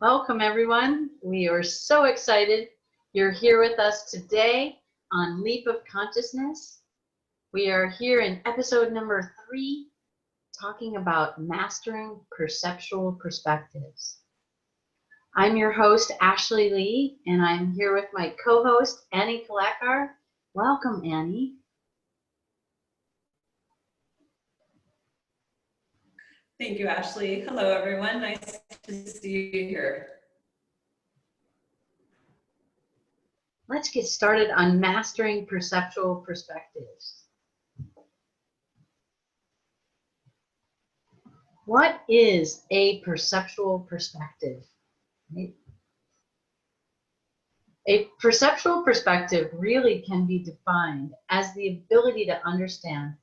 Welcome, everyone. We are so excited you're here with us today on Leap of Consciousness. We are here in episode number 3, talking about mastering perceptual perspectives. I'm your host, Ashley Lee, and I'm here with my co-host, Annie Kolatkar. Welcome, Annie. Thank you, Ashley. Hello, everyone. Nice to see you here. Let's get started on mastering perceptual perspectives. What is a perceptual perspective? A perceptual perspective really can be defined as the ability to understand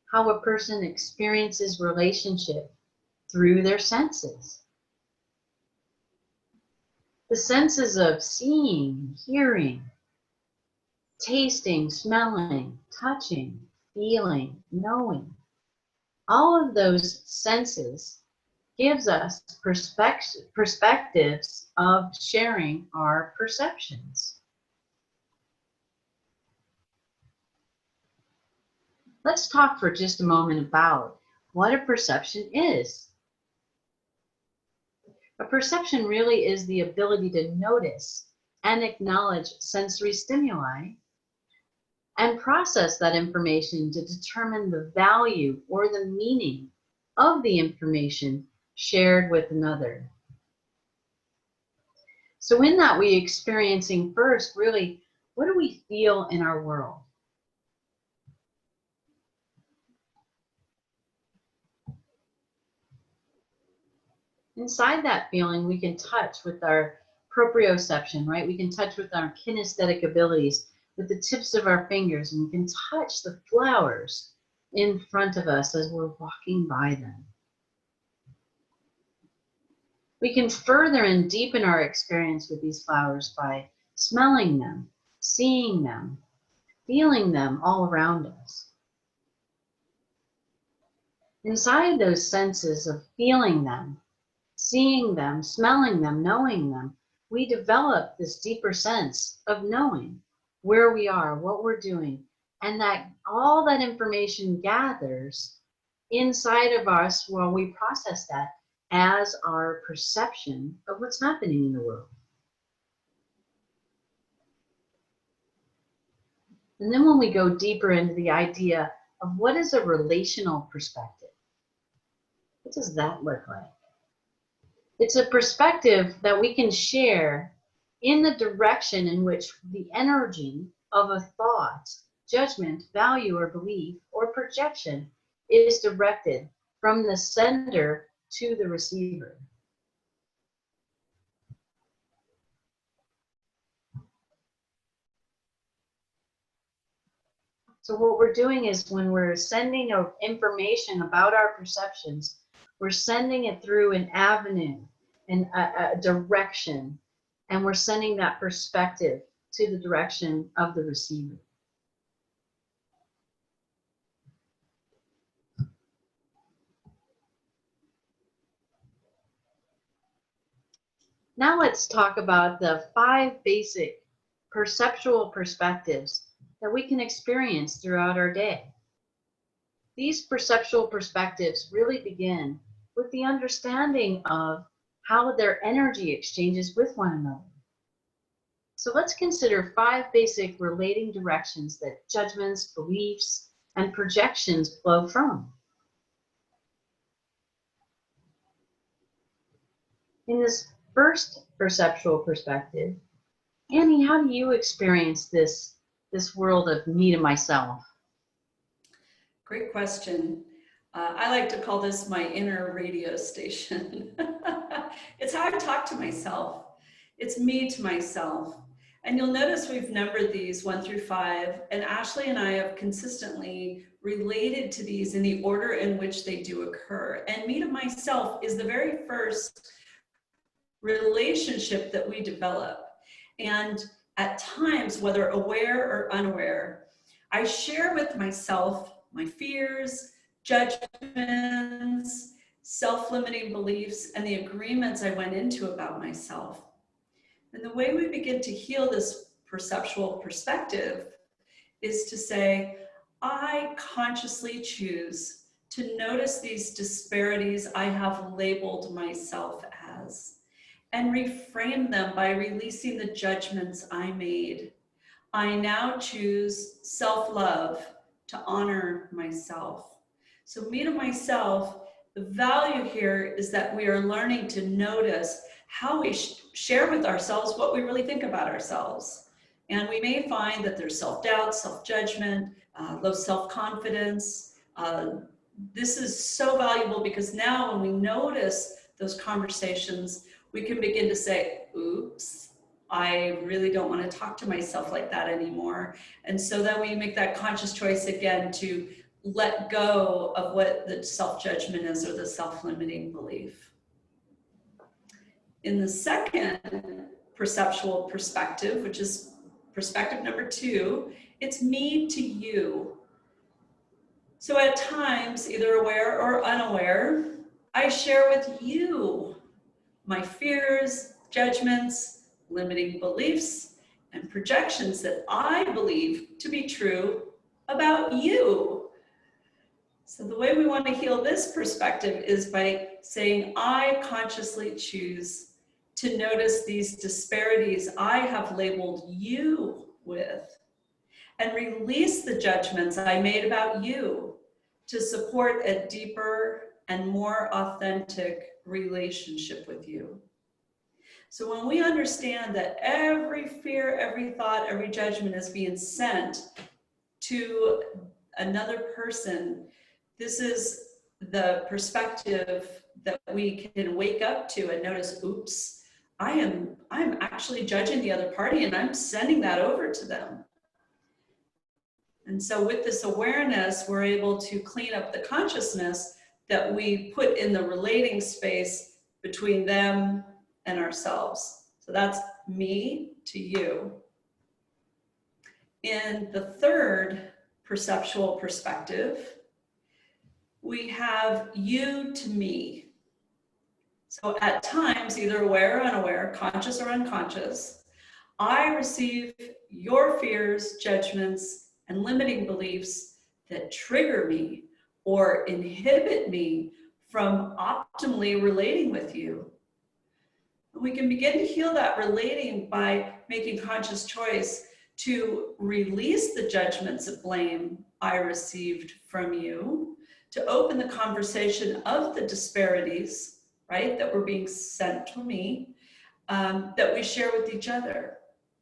how a person experiences relationship through their senses. The senses of seeing, hearing, tasting, smelling, touching, feeling, knowing. All of those senses gives us perspectives of sharing our perceptions. Let's talk for just a moment about what a perception is. A perception really is the ability to notice and acknowledge sensory stimuli and process that information to determine the value or the meaning of the information shared with another. So in that, we experiencing first, really, what do we feel in our world? Inside that feeling, we can touch with our proprioception, right? We can touch with our kinesthetic abilities, with the tips of our fingers, and we can touch the flowers in front of us as we're walking by them. We can further and deepen our experience with these flowers by smelling them, seeing them, feeling them all around us. Inside those senses of feeling them, seeing them, smelling them, knowing them, we develop this deeper sense of knowing where we are, what we're doing, and that all that information gathers inside of us while we process that as our perception of what's happening in the world. And then when we go deeper into the idea of what is a relational perspective, what does that look like? It's a perspective that we can share in the direction in which the energy of a thought, judgment, value, or belief, or projection is directed from the sender to the receiver. So what we're doing is when we're sending information about our perceptions, we're sending it through an avenue and a direction, and we're sending that perspective to the direction of the receiver. Now let's talk about the 5 basic perceptual perspectives that we can experience throughout our day. These perceptual perspectives really begin with the understanding of how their energy exchanges with one another. So let's consider 5 basic relating directions that judgments, beliefs, and projections flow from. In this first perceptual perspective, Annie, how do you experience this world of me to myself? Great question. I like to call this my inner radio station. It's how I talk to myself. It's me to myself. And you'll notice we've numbered these 1 through 5, and Ashley and I have consistently related to these in the order in which they do occur. And me to myself is the very first relationship that we develop. And at times, whether aware or unaware, I share with myself my fears, judgments, self-limiting beliefs, and the agreements I went into about myself. And the way we begin to heal this perceptual perspective is to say, I consciously choose to notice these disparities I have labeled myself as, and reframe them by releasing the judgments I made. I now choose self-love to honor myself. So me to myself, the value here is that we are learning to notice how we share with ourselves what we really think about ourselves. And we may find that there's self-doubt, self-judgment, low self-confidence. This is so valuable because now when we notice those conversations, we can begin to say, oops, I really don't want to talk to myself like that anymore. And so then we make that conscious choice again to let go of what the self-judgment is or the self-limiting belief. In the second perceptual perspective, which is perspective number 2, it's me to you. So at times, either aware or unaware, I share with you my fears, judgments, limiting beliefs, and projections that I believe to be true about you. So the way we want to heal this perspective is by saying, I consciously choose to notice these disparities I have labeled you with, and release the judgments I made about you to support a deeper and more authentic relationship with you. So when we understand that every fear, every thought, every judgment is being sent to another person, this is the perspective that we can wake up to and notice, oops, I'm actually judging the other party and I'm sending that over to them. And so with this awareness, we're able to clean up the consciousness that we put in the relating space between them and ourselves. So that's me to you. In the third perceptual perspective, we have you to me. So at times, either aware or unaware, conscious or unconscious, I receive your fears, judgments, and limiting beliefs that trigger me or inhibit me from optimally relating with you. We can begin to heal that relating by making conscious choice to release the judgments of blame I received from you, to open the conversation of the disparities, right, that were being sent to me, that we share with each other.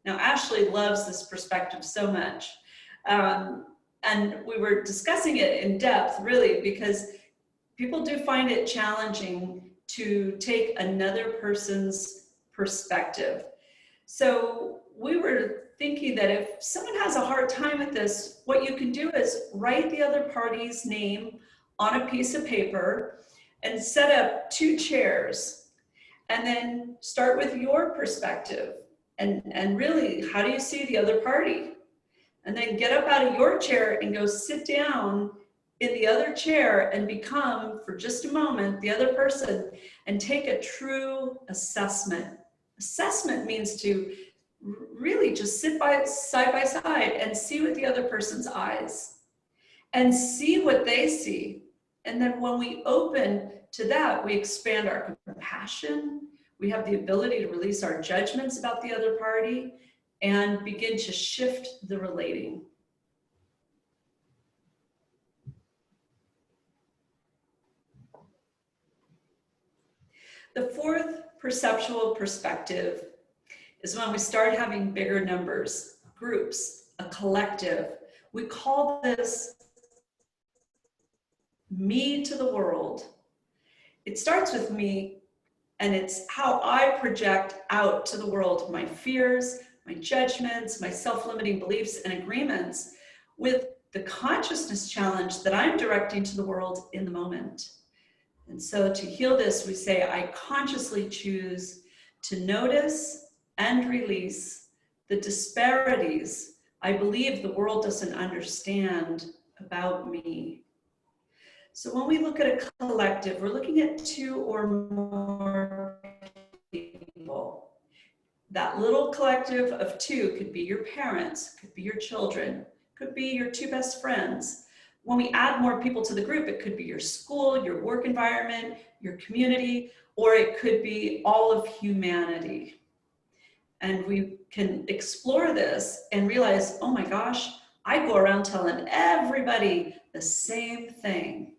Now, Ashley loves this perspective so much. And we were discussing it in depth, really, because people do find it challenging to take another person's perspective. So we were thinking that if someone has a hard time with this, what you can do is write the other party's name on a piece of paper and set up 2 chairs, and then start with your perspective. And really, how do you see the other party? And then get up out of your chair and go sit down in the other chair and become, for just a moment, the other person, and take a true assessment. Assessment means to really just sit side by side and see with the other person's eyes and see what they see. And then when we open to that, we expand our compassion. We have the ability to release our judgments about the other party and begin to shift the relating. The fourth perceptual perspective is when we start having bigger numbers, groups, a collective. We call this me to the world. It starts with me, and it's how I project out to the world my fears, my judgments, my self-limiting beliefs and agreements with the consciousness challenge that I'm directing to the world in the moment. And so to heal this, we say, I consciously choose to notice and release the disparities I believe the world doesn't understand about me. So when we look at a collective, we're looking at two or more people. That little collective of two could be your parents, could be your children, could be your two best friends. When we add more people to the group, it could be your school, your work environment, your community, or it could be all of humanity. And we can explore this and realize, oh my gosh, I go around telling everybody the same thing.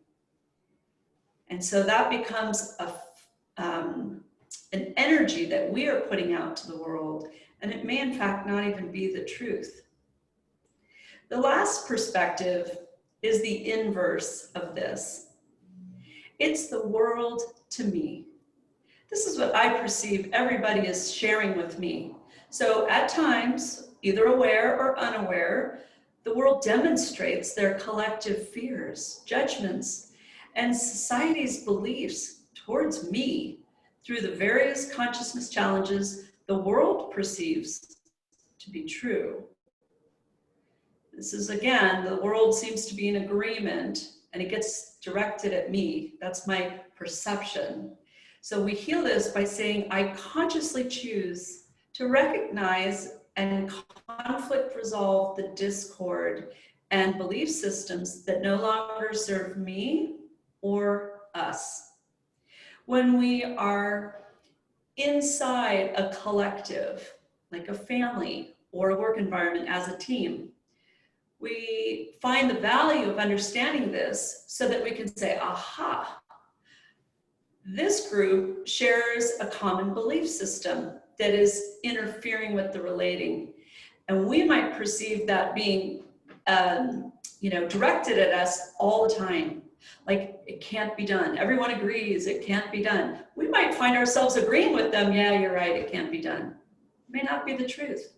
And so that becomes an energy that we are putting out to the world, and it may in fact not even be the truth. The last perspective is the inverse of this. It's the world to me. This is what I perceive everybody is sharing with me. So at times, either aware or unaware, the world demonstrates their collective fears, judgments, and society's beliefs towards me through the various consciousness challenges the world perceives to be true. This is, again, the world seems to be in agreement and it gets directed at me. That's my perception. So we heal this by saying, I consciously choose to recognize and conflict resolve the discord and belief systems that no longer serve me or us. When we are inside a collective, like a family or a work environment as a team, we find the value of understanding this so that we can say, aha, this group shares a common belief system that is interfering with the relating. And we might perceive that being directed at us all the time. Like, it can't be done. Everyone agrees it can't be done. We might find ourselves agreeing with them. Yeah, you're right, it can't be done. It may not be the truth.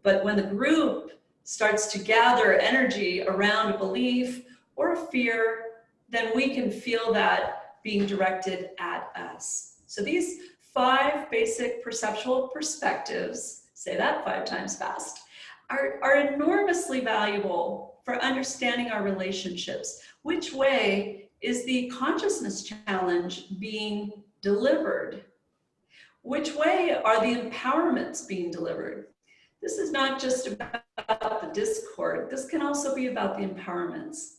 But when the group starts to gather energy around a belief or a fear, then we can feel that being directed at us. So these 5 basic perceptual perspectives, say that 5 times fast, are enormously valuable for understanding our relationships. Which way is the consciousness challenge being delivered? Which way are the empowerments being delivered? This is not just about the discord. This can also be about the empowerments.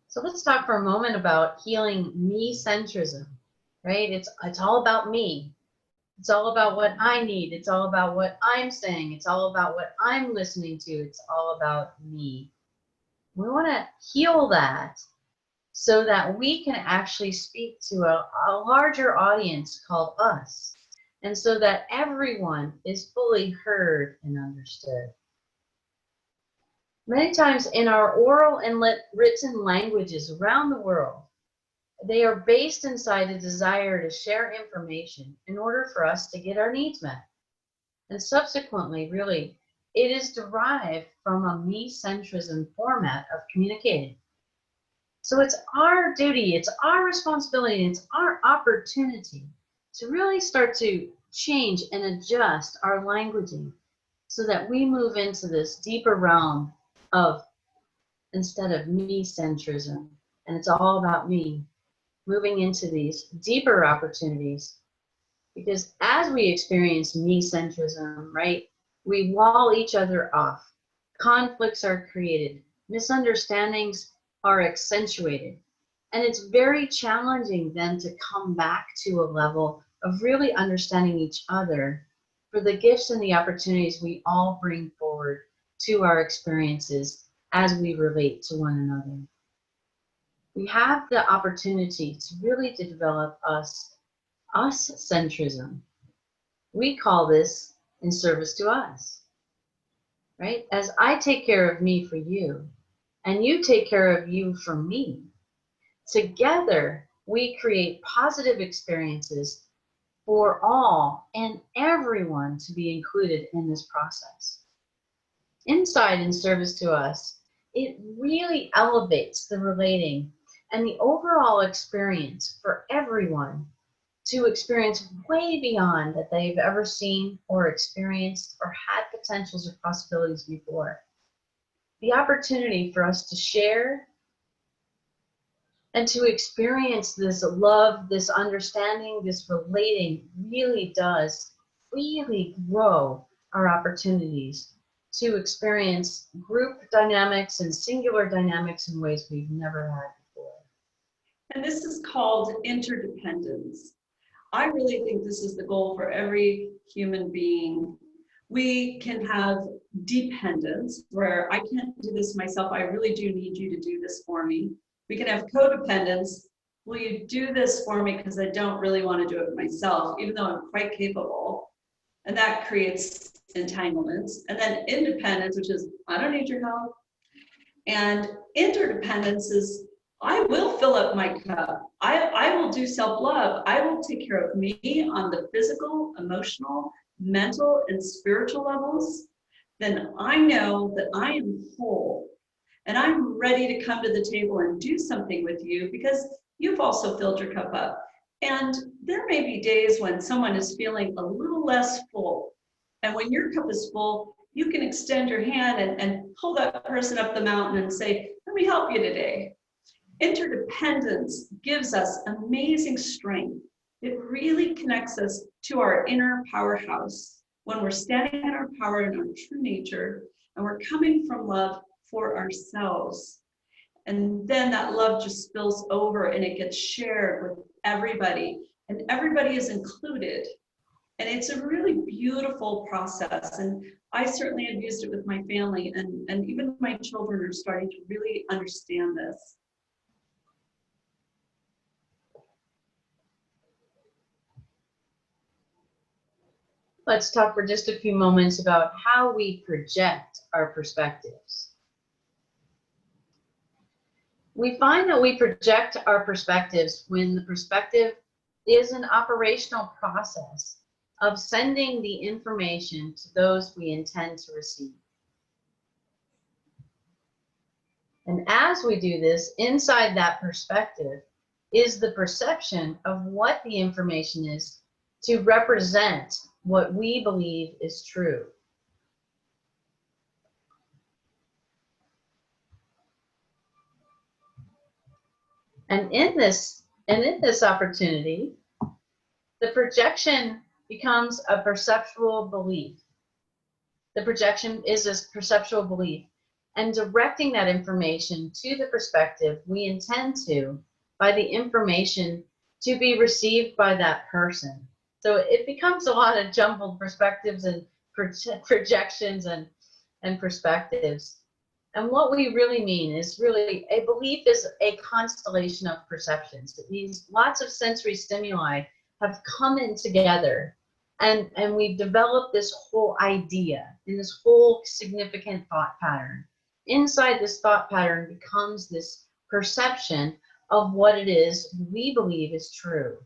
So let's talk for a moment about healing me-centrism, right? It's all about me. It's all about what I need. It's all about what I'm saying. It's all about what I'm listening to. It's all about me. We want to heal that so that we can actually speak to a larger audience called us, and so that everyone is fully heard and understood. Many times in our oral and written languages around the world, they are based inside a desire to share information in order for us to get our needs met. And subsequently, really, it is derived from a me-centrism format of communicating. So it's our duty, it's our responsibility, it's our opportunity to really start to change and adjust our languaging so that we move into this deeper realm of, instead of me-centrism, and it's all about me, moving into these deeper opportunities. Because as we experience me-centrism, right, we wall each other off. Conflicts are created. Misunderstandings are accentuated. And it's very challenging then to come back to a level of really understanding each other for the gifts and the opportunities we all bring forward to our experiences as we relate to one another. We have the opportunity to really develop us-centrism. We call this in service to us, right? As I take care of me for you, and you take care of you for me, together we create positive experiences for all and everyone to be included in this process. Inside in service to us, it really elevates the relating and the overall experience for everyone to experience way beyond that they've ever seen or experienced or had potentials or possibilities before. The opportunity for us to share and to experience this love, this understanding, this relating really does really grow our opportunities to experience group dynamics and singular dynamics in ways we've never had before. And this is called interdependence. I really think this is the goal for every human being. We can have dependence, where I can't do this myself, I really do need you to do this for me. We can have codependence. Will you do this for me because I don't really want to do it myself, even though I'm quite capable? And that creates entanglements. And then independence, which is, I don't need your help. And interdependence is, I will fill up my cup. I will do self-love. I will take care of me on the physical, emotional, mental, and spiritual levels. Then I know that I am whole. And I'm ready to come to the table and do something with you because you've also filled your cup up. And there may be days when someone is feeling a little less full. And when your cup is full, you can extend your hand and pull that person up the mountain and say, let me help you today. Interdependence gives us amazing strength. It really connects us to our inner powerhouse when we're standing in our power and our true nature, and we're coming from love for ourselves. And then that love just spills over and it gets shared with everybody, and everybody is included. And it's a really beautiful process. And I certainly have used it with my family, and even my children are starting to really understand this. Let's talk for just a few moments about how we project our perspectives. We find that we project our perspectives when the perspective is an operational process of sending the information to those we intend to receive. And as we do this, inside that perspective is the perception of what the information is to represent what we believe is true. And in this opportunity, the projection becomes a perceptual belief. The projection is a perceptual belief, and directing that information to the perspective we intend to by the information to be received by that person. So it becomes a lot of jumbled perspectives and projections and perspectives. And what we really mean is really a belief is a constellation of perceptions. It means lots of sensory stimuli have come in together, and we've developed this whole idea in this whole significant thought pattern. Inside this thought pattern becomes this perception of what it is we believe is true.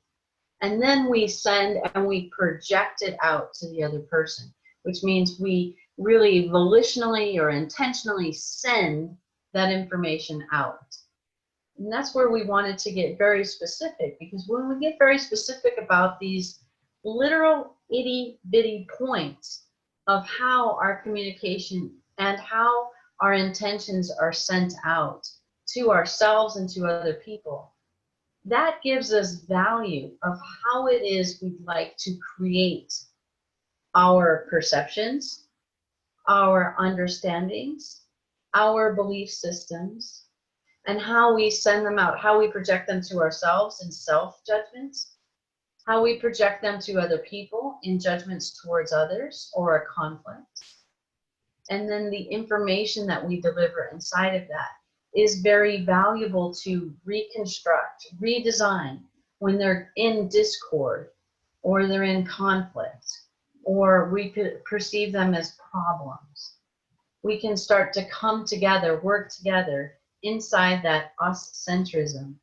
And then we send and we project it out to the other person, which means we really volitionally or intentionally send that information out. And that's where we wanted to get very specific, because when we get very specific about these literal itty-bitty points of how our communication and how our intentions are sent out to ourselves and to other people, that gives us value of how it is we'd like to create our perceptions, our understandings, our belief systems, and how we send them out, how we project them to ourselves in self-judgments, how we project them to other people in judgments towards others or a conflict. And then the information that we deliver inside of that is very valuable to reconstruct, redesign when they're in discord or they're in conflict, or we perceive them as problems. We can start to come together, work together inside that us-centrism,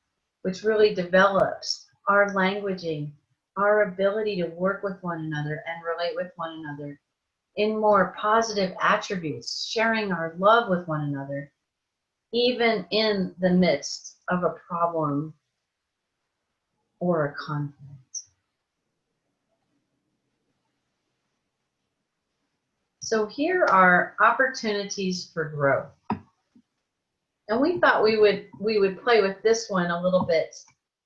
which really develops our languaging, our ability to work with one another and relate with one another in more positive attributes, sharing our love with one another, even in the midst of a problem or a conflict. So here are opportunities for growth. And we thought we would play with this one a little bit,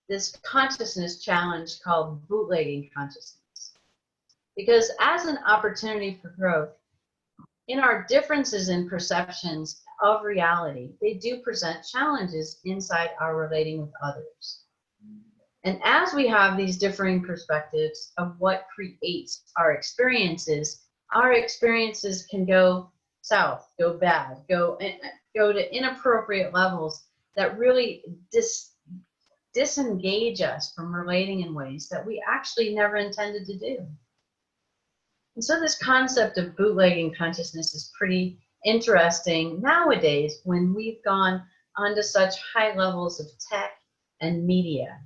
this consciousness challenge called bootlegging consciousness. Because as an opportunity for growth, in our differences in perceptions of reality, they do present challenges inside our relating with others. And as we have these differing perspectives of what creates our experiences can go south, go bad, go to inappropriate levels that really disengage us from relating in ways that we actually never intended to do. And so this concept of bootlegging consciousness is pretty interesting nowadays when we've gone onto such high levels of tech and media.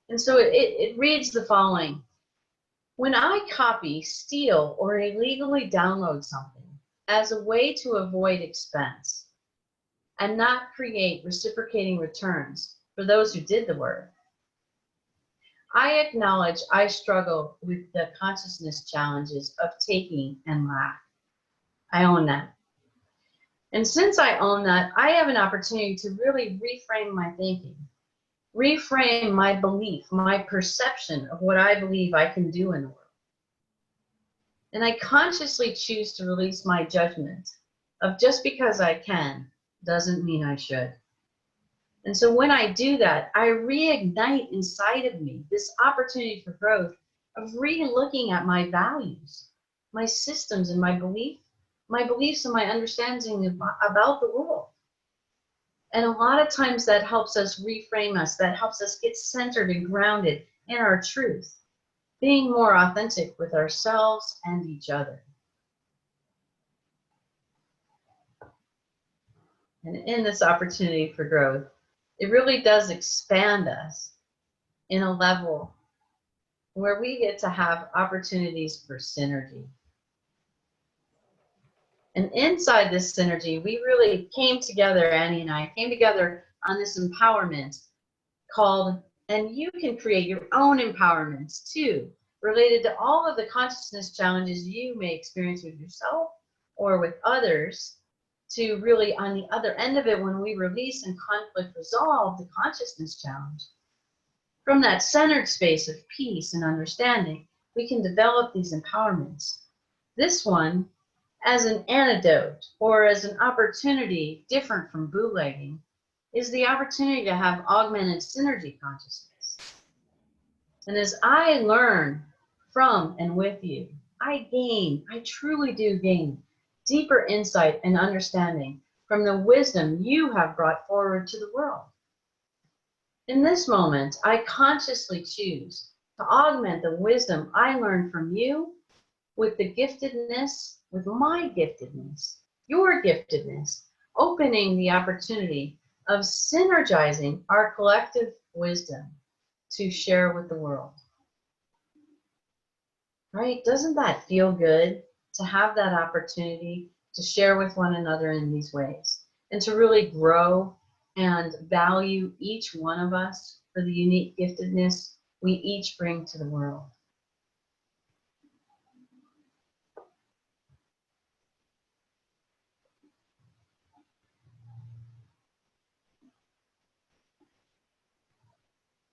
And so it reads the following. When I copy, steal, or illegally download something as a way to avoid expense and not create reciprocating returns for those who did the work, I acknowledge I struggle with the consciousness challenges of taking and lack. I own that. And since I own that, I have an opportunity to really reframe my thinking, reframe my belief, my perception of what I believe I can do in the world. And I consciously choose to release my judgment of just because I can doesn't mean I should. And so when I do that, I reignite inside of me this opportunity for growth of re-looking at my values, my systems and my beliefs and my understanding about the world. And a lot of times that helps us reframe us, that helps us get centered and grounded in our truth, being more authentic with ourselves and each other. And in this opportunity for growth, it really does expand us in a level where we get to have opportunities for synergy. And inside this synergy, we really came together, Annie and I came together on this empowerment called, and you can create your own empowerments too, related to all of the consciousness challenges you may experience with yourself or with others, to really on the other end of it, when we release and conflict resolve the consciousness challenge, from that centered space of peace and understanding, we can develop these empowerments. This one, as an antidote or as an opportunity different from bootlegging, is the opportunity to have augmented synergy consciousness. And as I learn from and with you, I truly do gain deeper insight and understanding from the wisdom you have brought forward to the world. In this moment, I consciously choose to augment the wisdom I learned from you with the giftedness, with my giftedness, your giftedness, opening the opportunity of synergizing our collective wisdom to share with the world. Right? Doesn't that feel good to have that opportunity to share with one another in these ways and to really grow and value each one of us for the unique giftedness we each bring to the world?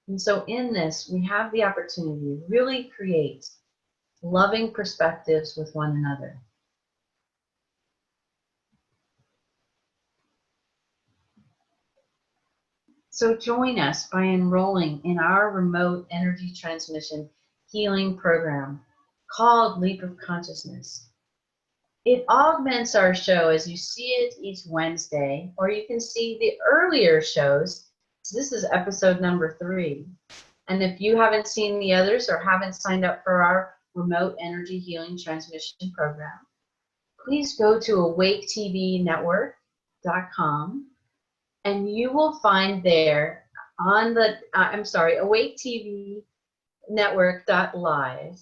And so in this, we have the opportunity to really create loving perspectives with one another. So join us by enrolling in our remote energy transmission healing program called Leap of Consciousness. It augments our show as you see it each Wednesday, or you can see the earlier shows. So this is episode number 3. And if you haven't seen the others or haven't signed up for our remote energy healing transmission program, please go to awaketvnetwork.com and you will find there on the, awaketvnetwork.live,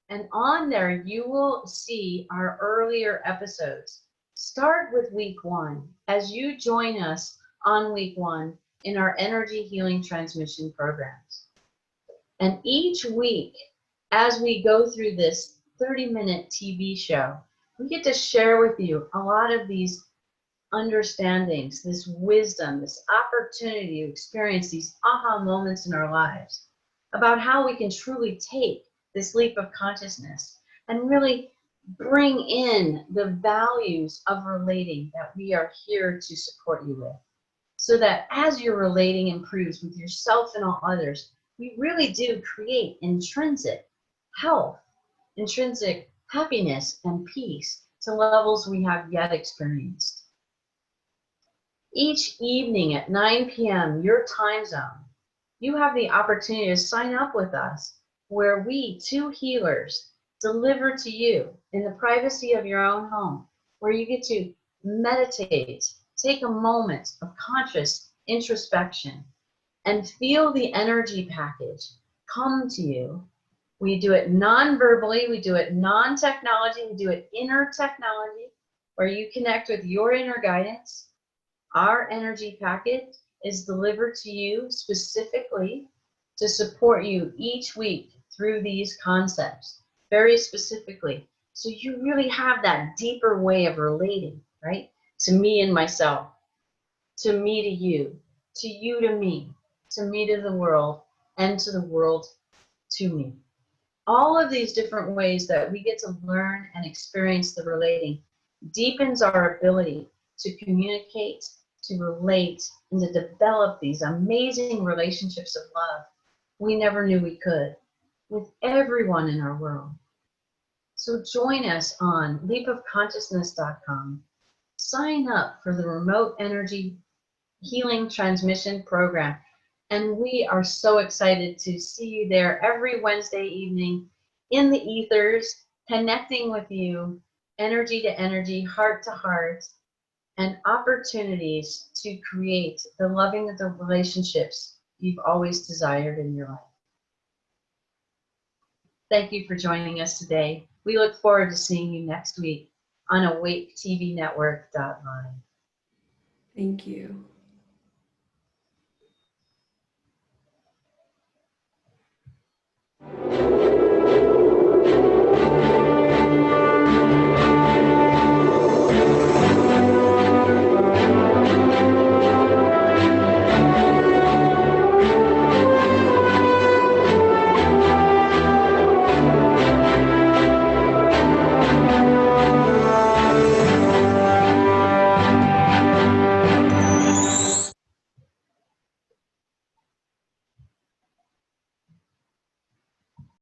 and on there you will see our earlier episodes. Start with week 1 as you join us on week 1 in our energy healing transmission programs. And each week, as we go through this 30-minute TV show, We get to share with you a lot of these understandings, this wisdom, this opportunity to experience these aha moments in our lives about how we can truly take this leap of consciousness and really bring in the values of relating that we are here to support you with. So that as your relating improves with yourself and all others, we really do create intrinsic health, intrinsic happiness and peace to levels we have yet experienced. Each evening at 9 p.m. your time zone, you have the opportunity to sign up with us, where we, two healers, deliver to you in the privacy of your own home, where you get to meditate, take a moment of conscious introspection, and feel the energy package come to you. We do it non-verbally, we do it non-technology, we do it inner technology, where you connect with your inner guidance. Our energy packet is delivered to you specifically to support you each week through these concepts, very specifically. So you really have that deeper way of relating, right? To me and myself, to me to you to me to the world, and to the world to me. All of these different ways that we get to learn and experience the relating deepens our ability to communicate, to relate, and to develop these amazing relationships of love we never knew we could with everyone in our world. So join us on leapofconsciousness.com. Sign up for the remote energy healing transmission program. And we are so excited to see you there every Wednesday evening in the ethers, connecting with you, energy to energy, heart to heart, and opportunities to create the loving of the relationships you've always desired in your life. Thank you for joining us today. We look forward to seeing you next week on awaketvnetwork.live. Thank you.